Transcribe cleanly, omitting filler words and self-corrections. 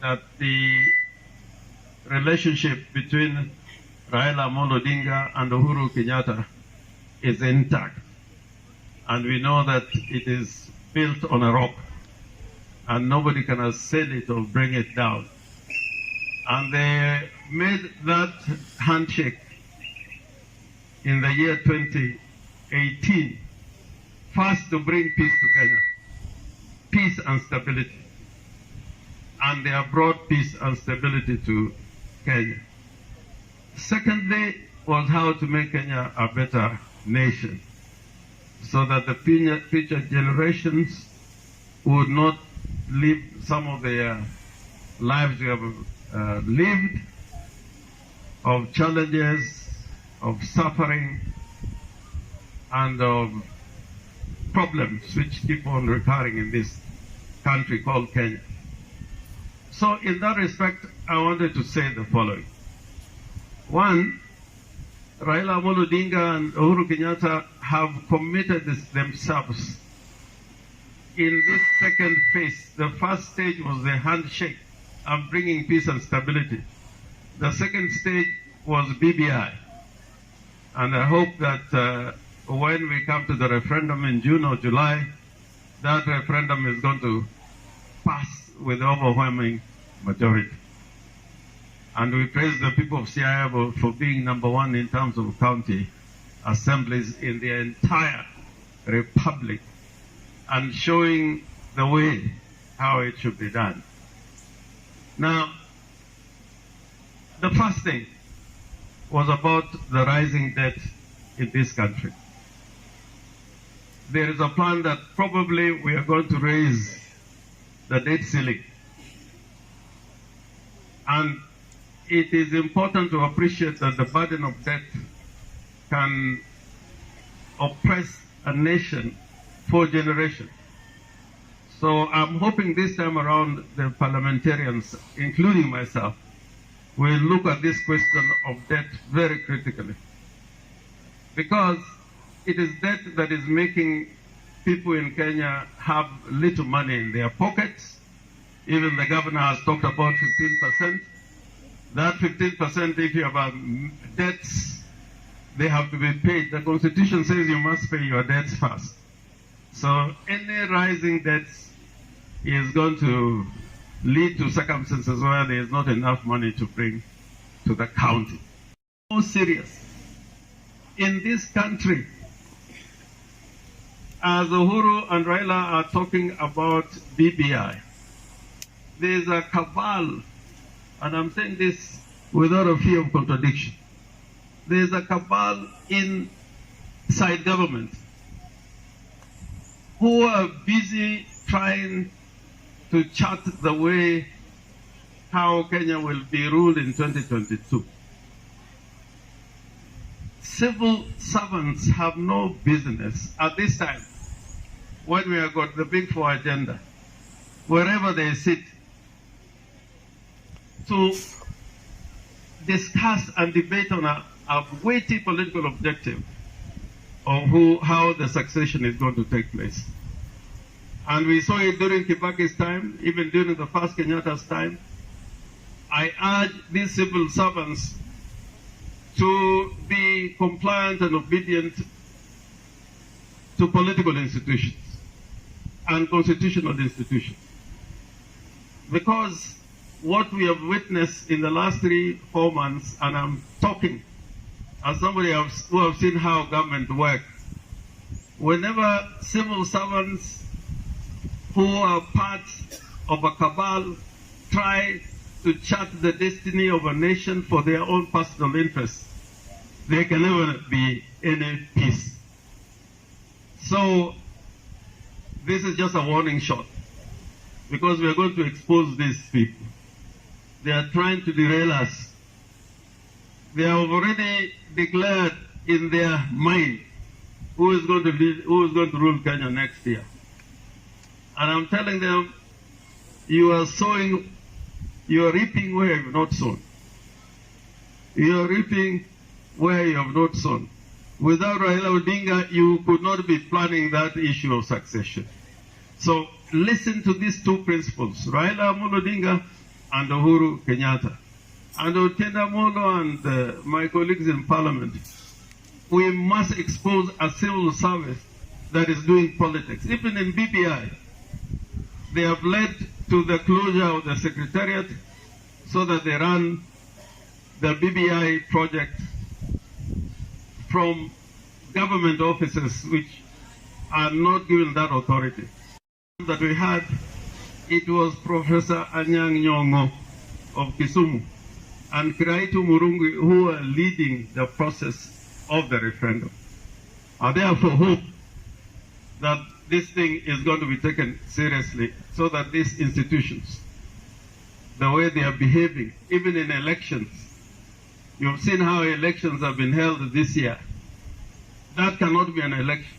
that the relationship between Raila Amolo Odinga and Uhuru Kenyatta is intact. And we know that it is built on a rock, and nobody can assail it or bring it down. And they made that handshake in the year 2018, first to bring peace to Kenya, peace and stability. And they have brought peace and stability to Kenya. Secondly, was how to make Kenya a better nation, so that the future generations would not live some of the lives we have lived, of challenges, of suffering, and of problems which keep on recurring in this country called Kenya. So in that respect, I wanted to say the following. One, Raila Amolo Odinga and Uhuru Kenyatta have committed themselves in this second phase. The first stage was the handshake and bringing peace and stability. The second stage was BBI. And I hope that when we come to the referendum in June or July, that referendum is going to pass with overwhelming majority. And we praise the people of Siaya for being #1 in terms of county assemblies in the entire republic and showing the way how it should be done. Now, the first thing was about the rising debt in this country. There is a plan that probably we are going to raise the debt ceiling. And it is important to appreciate that the burden of debt can oppress a nation for generations. So I'm hoping this time around the parliamentarians, including myself, will look at this question of debt very critically. Because it is debt that is making people in Kenya have little money in their pockets. Even the governor has talked about 15%. That 15%, if you have debts, they have to be paid. The Constitution says you must pay your debts first. So any rising debts is going to lead to circumstances where there is not enough money to bring to the county. So serious. In this country, as Uhuru and Raila are talking about BBI, there is a cabal, and I'm saying this without a fear of contradiction. There is a cabal inside government who are busy trying to chart the way how Kenya will be ruled in 2022. Civil servants have no business at this time, when we have got the Big Four agenda, wherever they sit, to discuss and debate on a weighty political objective of how the succession is going to take place. And we saw it during Kibaki's time, even during the first Kenyatta's time. I urge these civil servants to be compliant and obedient to political institutions and constitutional institutions. Because what we have witnessed in the last 3-4 months, and I'm talking as somebody who have seen how government works, whenever civil servants who are part of a cabal try to chart the destiny of a nation for their own personal interests, there can never be any peace. So this is just a warning shot, because we are going to expose these people. They are trying to derail us. They have already declared in their mind who is going to rule Kenya next year. And I'm telling them, you are reaping where you have not sown. You are reaping where you have not sown. Without Raila Odinga, you could not be planning that issue of succession. So listen to these two principles. Raila Amolo Odinga and Uhuru Kenyatta. And Otenda Molo and my colleagues in Parliament, we must expose a civil service that is doing politics. Even in BBI, they have led to the closure of the Secretariat so that they run the BBI project from government offices which are not given that authority. That we had, it was Professor Anyang' Nyong'o of Kisumu and Kiraitu Murungi who are leading the process of the referendum. I therefore hope that this thing is going to be taken seriously so that these institutions, the way they are behaving, even in elections, you've seen how elections have been held this year. That cannot be an election.